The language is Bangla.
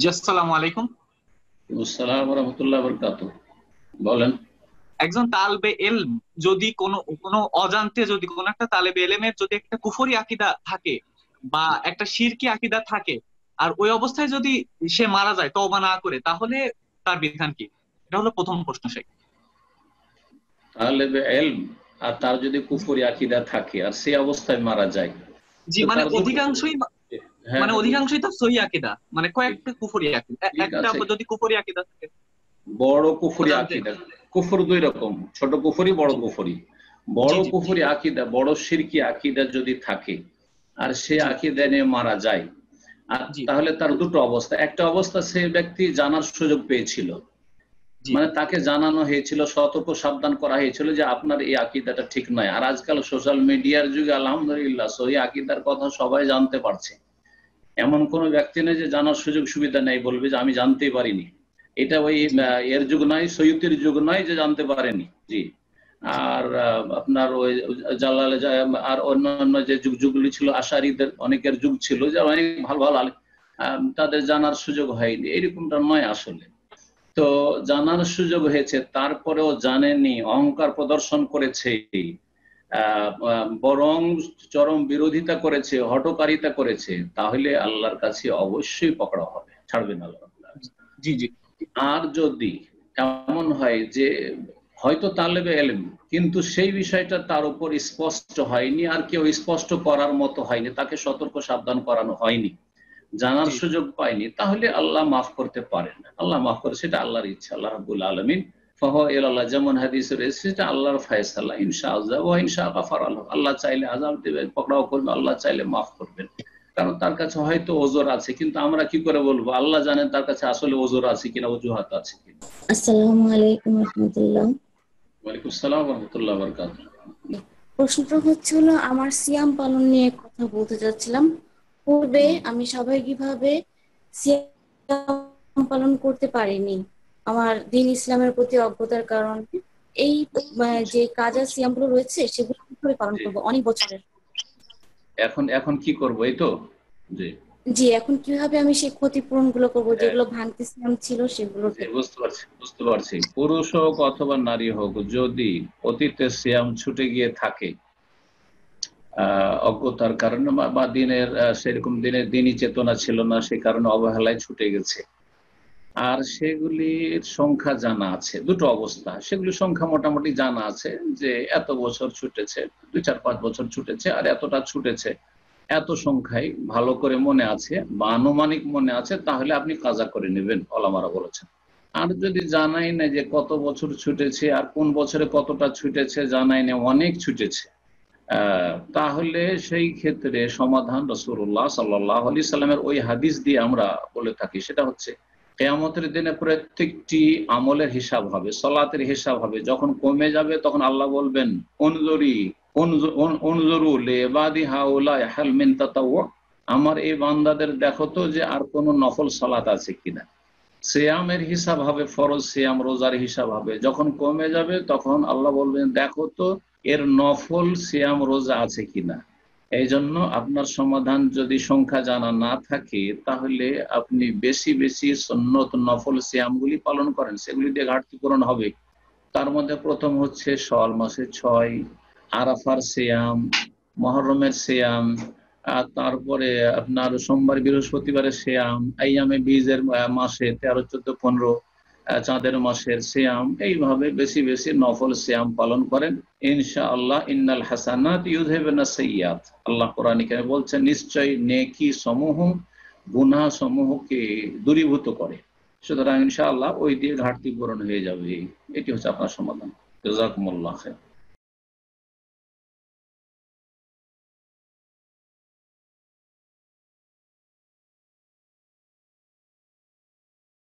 জি, আসসালামু আলাইকুম। আসসালাম রহমতুল্লাহ বরকাত। বলেন। একজন তালবে এলম যদি কোনো কোনো অজান্তে যদি কোনো একটা তালেবে এলেমের যদি একটা কুফরি আকীদা থাকে বা একটা শিরকি আকীদা থাকে, আর ওই অবস্থায় যদি সে মারা যায় তওবা না করে, তাহলে তার বিধান কি? এটা হলো প্রথম প্রশ্ন। সে তাহলে এলম আর তার যদি কুফরি আকীদা থাকে আর সে অবস্থায় মারা যায়, জি, তো মানে তার দুটো। অধিকাংশই, হ্যাঁ মানে হ্যাঁ, বলছি। অধিকাংশই তার সহি আকীদা, মানে ঠিক কয়েকটা কুফরি আকীদা, ঠিক একটা আছে। যদি কুফরি আকীদা থাকে বড় কুফরি অজান্তে। আকীদা, কুফর দুই রকম, ছোট কুফরি, বড় জি কুফরি। জি বড় জি কুফরি আকীদা, বড় শিরকি আকীদা যদি থাকে আর সে জি আকীদা নিয়ে মারা যায়, আর জি তাহলে তার দুটো অবস্থা। একটা অবস্থা, সে ব্যক্তি জানার সুযোগ পেয়েছিল, জি মানে তাকে জানানো হয়েছিল, সতর্ক সাবধান করা হয়েছিল যে আপনার এই আকীদাটা ঠিক নয়। আর আজকাল সোশ্যাল মিডিয়ার যুগে আলহামদুলিল্লাহ সহি আকীদার কথা সবাই জানতে পারছে। এমন কোনো ব্যক্তি নেই যে জানার সুযোগ সুবিধা নেই, বলবে যে আমি জানতেই পারিনি। এটা ওই জি এর যুগ নয়, সৈয়দের যুগ নয় যে জানতে পারেনি। জি। জি আর আপনার ওই জালাল আর অন্যান্য যে যুগগুলি ছিল, আশারিদের অনেকের যুগ ছিল, যে অনেক ভালো ভালো তাদের জানার সুযোগ হয়নি, এরকমটা নয় আসলে। তো জানার সুযোগ হয়েছে, তারপরেও জানেনি, অহংকার প্রদর্শন করেছে, বরং চরম বিরোধিতা করেছে, হঠকারিতা করেছে, তাহলে আল্লাহর কাছে অবশ্যই পকড়া হবে, ছাড়বেন আল্লাহ। জি জি আর যদি এমন হয় যে হয়তো তালেবে এলেম, কিন্তু সেই বিষয়টা তার উপর স্পষ্ট হয়নি, আর কেউ স্পষ্ট করার মতো হয়নি, তাকে সতর্ক সাবধান করানো হয়নি, জানার জি সুযোগ পায়নি, তাহলে আল্লাহ মাফ করতে পারেন। আল্লাহ মাফ করে, সেটা আল্লাহর ইচ্ছা, আল্লাহ রাব্বুল আলামিন ফাহ ইলাল্লাহ, যেমন হাদিসে রয়েছে, সেটা আল্লাহর ফয়সালা। ইনশাআল্লাহ ওয়া ইনশা গাফার আল্লাহ, আল্লাহ চাইলে আযাব দিবেন, পকড়াও করবেন, আল্লাহ চাইলে মাফ করবেন। কারণ তার কাছে হয়তো ওজর আছে, কিন্তু আমরা কি করে বলবো? আল্লাহ জানেন তার কাছে আসলে ওজর আছে কিনা, অজুহাত আছে কিনা। আসসালামু আলাইকুম রহমতুল্লাহ। ওয়ালাইকুম আসসালাম ওয়া রাহমাতুল্লাহি ওয়া বারাকাতুহু। প্রশ্নটা হচ্ছে হলো, আমার সিয়াম পালন নিয়ে কথা বলতে চাচ্ছিলাম। পূর্বে হুম, আমি স্বাভাবিকভাবে সিয়াম পালন করতে পারিনি, আমার দ্বীন ইসলামের প্রতি অজ্ঞতার কারণে। এই যে কাজা সিয়ামগুলো রয়েছে সেগুলো কিভাবে পালন জি। করবো অনেক বছরের? এখন এখন কি করবো, এই তো। জি। জি, এখন কিভাবে আমি সেই ক্ষতিপূরণ গুলো করবো হ্যাঁ, যেগুলো ভাঙতি সিয়াম ছিল জি, সেগুলোকে? বুঝতে পারছি বুঝতে পারছি। পুরুষ হোক অথবা নারী হোক, যদি অতীতে সিয়াম ছুটে গিয়ে থাকে অজ্ঞতার কারণে বা দিনের সেরকম দিনের দিনই চেতনা ছিল না, সে কারণে অবহেলায় ছুটে গেছে, আর সেগুলির সংখ্যা জানা আছে, দুটো অবস্থা, সেগুলির সংখ্যা মোটামুটি জানা আছে, যে এত বছর ছুটেছে, 2-4-5 বছর ছুটেছে, আর এতটা ছুটেছে, এত সংখ্যায় ভালো করে মনে আছে বা আনুমানিক মনে আছে, তাহলে আপনি কাজা করে নেবেন, ওলামারা বলেছেন। আর যদি জানাই না যে কত বছর ছুটেছে আর কোন বছরে কতটা ছুটেছে, জানাই না, অনেক ছুটেছে, তাহলে সেই ক্ষেত্রে সমাধান রাসূলুল্লাহ সাল্লাল্লাহু আলাইহি সাল্লামের ওই হাদিস দিয়ে আমরা বলে থাকি। সেটা হচ্ছে, কিয়ামতের দিনে প্রত্যেকটি আমলের হিসাব হবে, সালাতের হিসাব হবে। যখন কমে যাবে তখন আল্লাহ বলবেন, উনজুরি উনজুরু লিইবাদি হাউলাই হাল মিন তাতাওয়ু, আমার এই বান্দাদের দেখো তো যে আর কোন নফল সালাত আছে কিনা। সিয়ামের হিসাব হবে, ফরজ সিয়াম রোজার হিসাব হবে। যখন কমে যাবে তখন আল্লাহ বলবেন, দেখো তো এর নফল সিয়াম রোজা আছে কিনা। এই জন্য আপনার সমাধান, যদি সংখ্যা জানা না থাকে, তাহলে আপনি বেশি বেশি সুন্নত নফল সিয়ামগুলি পালন করেন, সেগুলি দিয়ে ঘাটতি পূরণ হবে। তার মধ্যে প্রথম হচ্ছে শাওয়াল মাসের 6, আরাফার সিয়াম, মহরমের সিয়াম, আর তারপরে আপনার সোমবার বৃহস্পতিবারের সিয়াম, আইয়ামে বীজের মাসে 13, 14, 15 চাঁদের মাসের সিয়াম। এইভাবে বেশি বেশি নফল সিয়াম পালন করেন, ইনশাআল্লাহ। ইন্নাল হাসানাত ইউযহিবুনা সাইয়্যাত, আল্লাহ কোরআনে কারিমে বলছেন, নিশ্চয়ই নেকি সমূহ গুনাহ সমূহকে দূরীভূত করে। সুতরাং ইনশাআল্লাহ ওই দিয়ে ঘাটতি পূরণ হয়ে যাবে। এটি হচ্ছে আপনার সমাধান। জাযাকুমুল্লাহ খাইর।